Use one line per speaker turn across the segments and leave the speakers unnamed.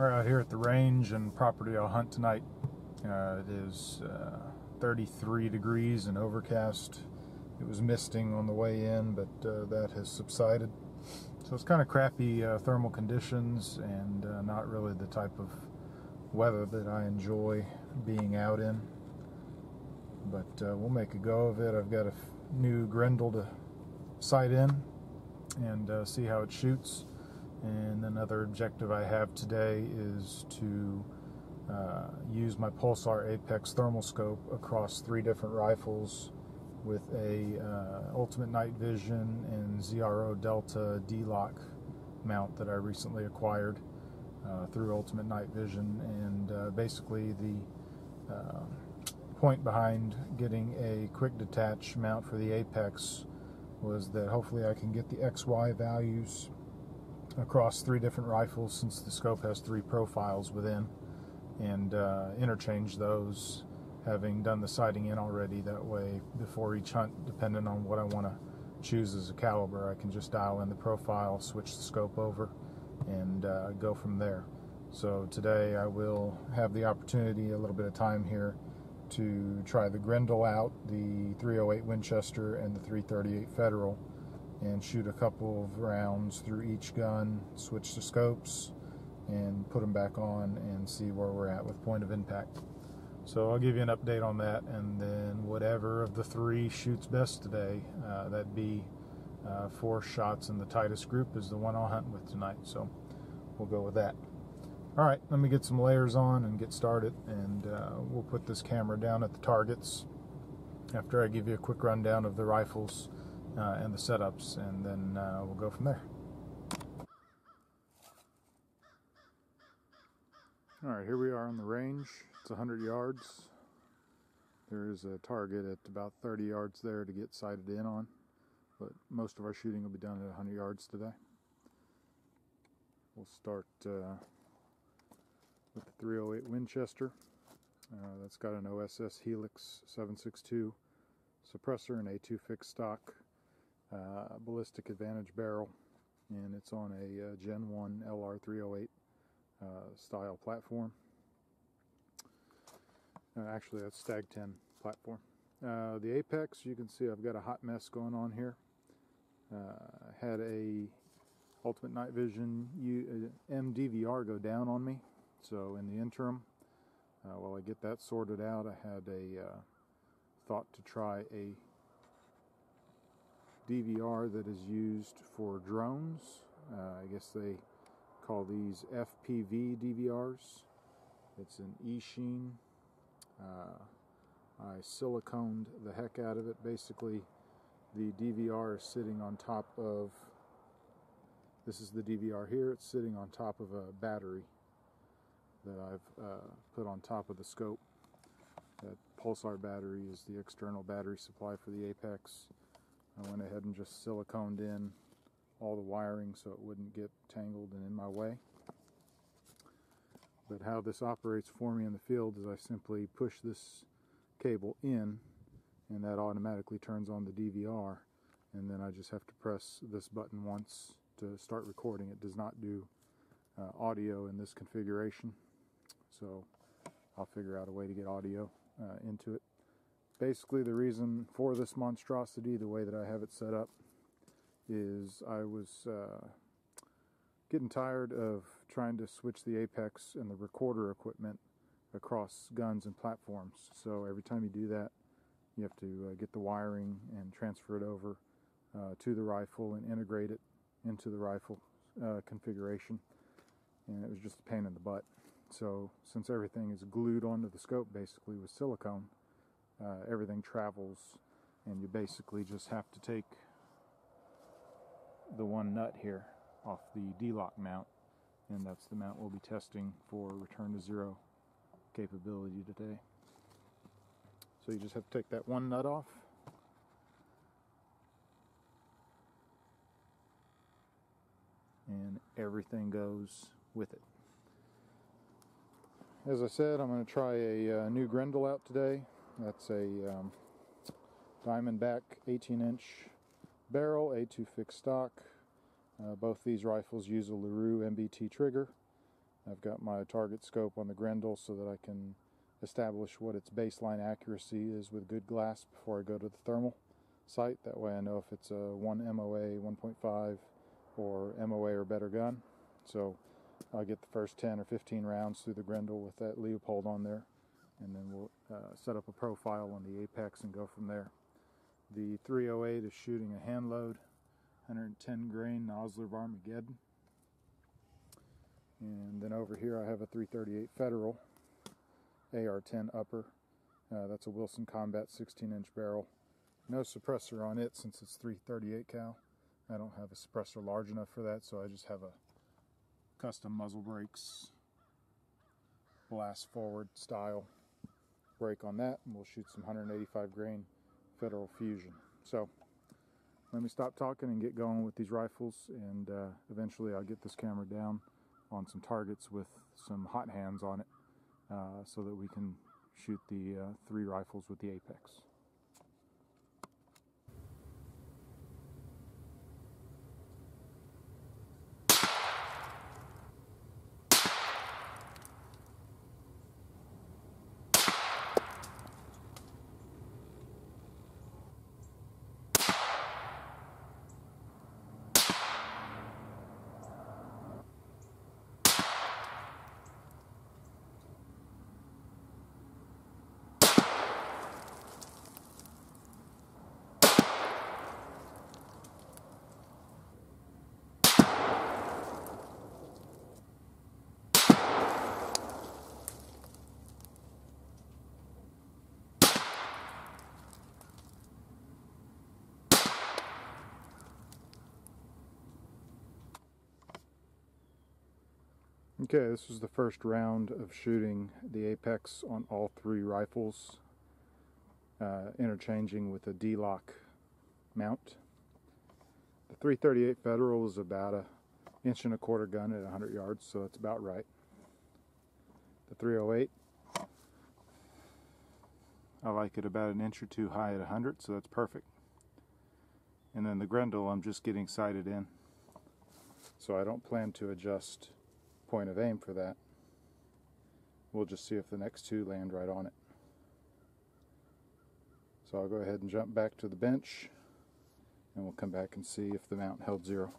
We're out here at the range and property I'll hunt tonight. It is 33 degrees and overcast. It was misting on the way in, but that has subsided. So it's kind of crappy thermal conditions and not really the type of weather that I enjoy being out in. But we'll make a go of it. I've got a new Grendel to sight in and see how it shoots. And another objective I have today is to use my Pulsar Apex thermal scope across 3 different rifles with a Ultimate Night Vision and ZRO Delta DLOC mount that I recently acquired through Ultimate Night Vision. And basically the point behind getting a quick detach mount for the Apex was that hopefully I can get the XY values across 3 different rifles, since the scope has 3 profiles within, and interchange those, having done the sighting in already. That way, before each hunt, depending on what I want to choose as a caliber, I can just dial in the profile, switch the scope over, and go from there. So today I will have the opportunity, a little bit of time here, to try the Grendel out, the .308 Winchester and the .338 Federal, and shoot a couple of rounds through each gun, switch the scopes, and put them back on and see where we're at with point of impact. So I'll give you an update on that, and then whatever of the 3 shoots best today, that'd be 4 shots in the tightest group, is the one I'll hunt with tonight. So we'll go with that. Alright, let me get some layers on and get started, and we'll put this camera down at the targets after I give you a quick rundown of the rifles and the setups, and then we'll go from there. Alright, here we are on the range. It's 100 yards. There is a target at about 30 yards there to get sighted in on, but most of our shooting will be done at 100 yards today. We'll start with the .308 Winchester. That's got an OSS Helix 7.62 suppressor and A2 fixed stock. Ballistic Advantage barrel, and it's on a Gen 1 LR308 style platform. Actually, that's STAG 10 platform. The Apex, you can see I've got a hot mess going on here. Had a Ultimate Night Vision MDVR go down on me, so in the interim, while I get that sorted out, I had a thought to try a DVR that is used for drones. I guess they call these FPV DVRs. It's an E-sheen. I siliconed the heck out of it. Basically, the DVR is sitting on top of, this is the DVR here, it's sitting on top of a battery that I've put on top of the scope. That Pulsar battery is the external battery supply for the Apex. I went ahead and just siliconed in all the wiring so it wouldn't get tangled and in my way. But how this operates for me in the field is I simply push this cable in, and that automatically turns on the DVR, and then I just have to press this button once to start recording. It does not do audio in this configuration, so I'll figure out a way to get audio into it. Basically, the reason for this monstrosity, the way that I have it set up, is I was getting tired of trying to switch the Apex and the recorder equipment across guns and platforms. So every time you do that, you have to get the wiring and transfer it over to the rifle and integrate it into the rifle configuration. And it was just a pain in the butt. So since everything is glued onto the scope basically with silicone, everything travels, and you basically just have to take the one nut here off the DLOC mount, and that's the mount we'll be testing for return to zero capability today. So you just have to take that one nut off, and everything goes with it. As I said, I'm going to try a new Grendel out today. That's a Diamondback 18-inch barrel, A2 fixed stock. Both these rifles use a LaRue MBT trigger. I've got my target scope on the Grendel so that I can establish what its baseline accuracy is with good glass before I go to the thermal sight. That way I know if it's a 1 MOA, 1.5, or MOA or better gun. So I'll get the first 10 or 15 rounds through the Grendel with that Leopold on there, and then we'll set up a profile on the apex and go from there. The 308 is shooting a hand load, 110 grain Nosler Varmageddon. And then over here I have a 338 Federal AR-10 upper. That's a Wilson Combat 16-inch barrel. No suppressor on it since it's 338 cal. I don't have a suppressor large enough for that, so I just have a custom muzzle brakes, blast forward style brake on that, and we'll shoot some 185 grain Federal Fusion. So let me stop talking and get going with these rifles, and eventually I'll get this camera down on some targets with some hot hands on it, so that we can shoot the 3 rifles with the apex. Okay, this was the first round of shooting the apex on all 3 rifles, interchanging with a DLOC mount. The 338 Federal is about an 1.25 inch gun at 100 yards, so that's about right. The 308, I like it about 1 inch or 2 high at 100, so that's perfect. And then the Grendel, I'm just getting sighted in, so I don't plan to adjust point of aim for that. We'll just see if the next 2 land right on it. So I'll go ahead and jump back to the bench, and we'll come back and see if the mount held 0.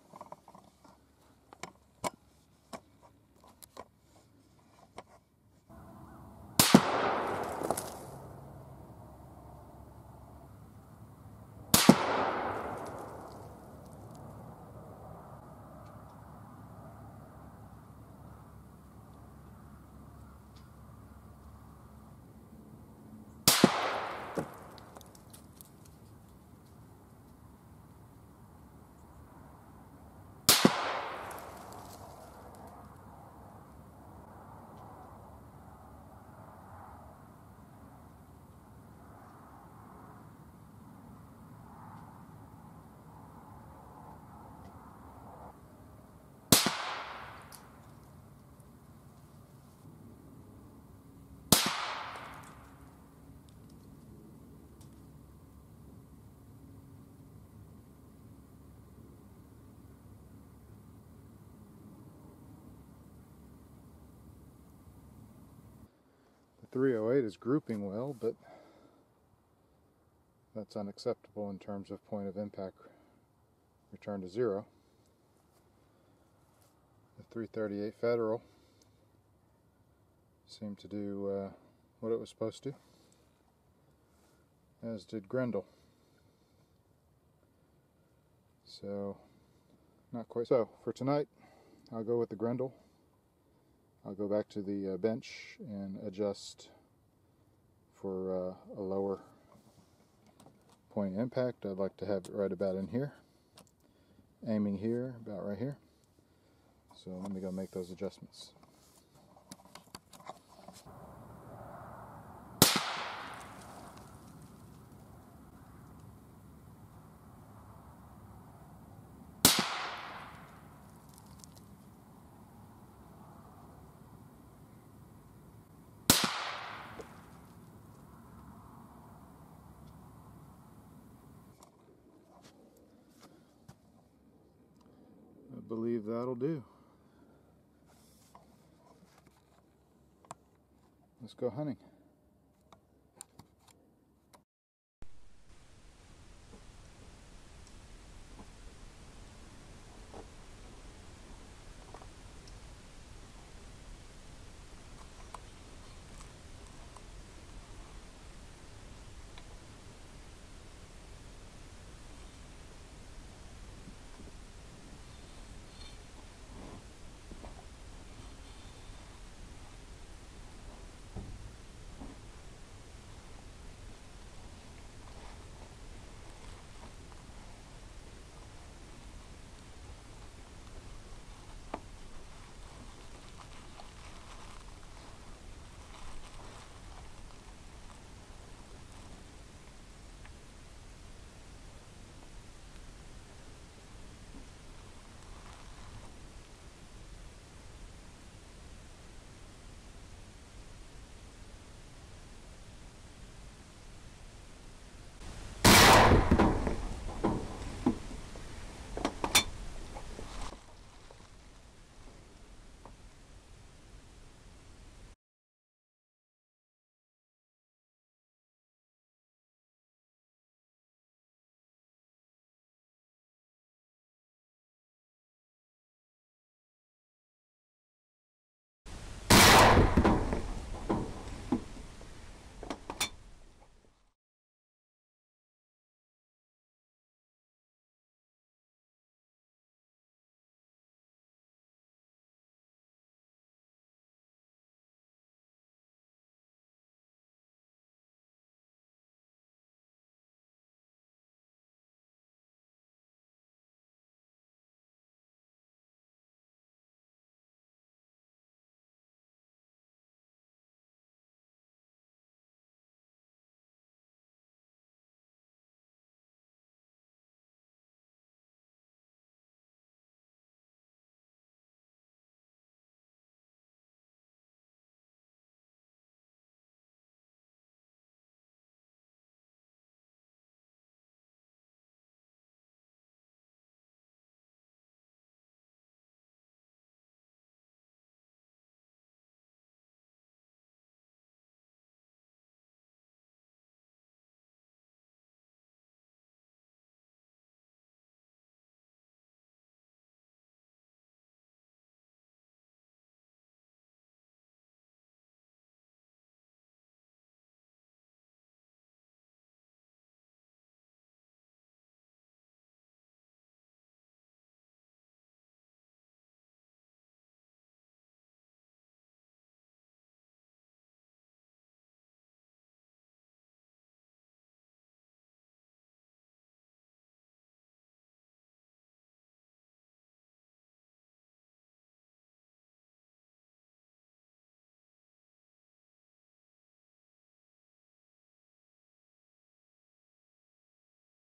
The 308 is grouping well, but that's unacceptable in terms of point of impact return to 0. The 338 Federal seemed to do what it was supposed to, as did Grendel. So, not quite. So, for tonight, I'll go with the Grendel. I'll go back to the bench and adjust for a lower point of impact. I'd like to have it right about in here. Aiming here, about right here. So let me go make those adjustments. I believe that'll do. let's go hunting.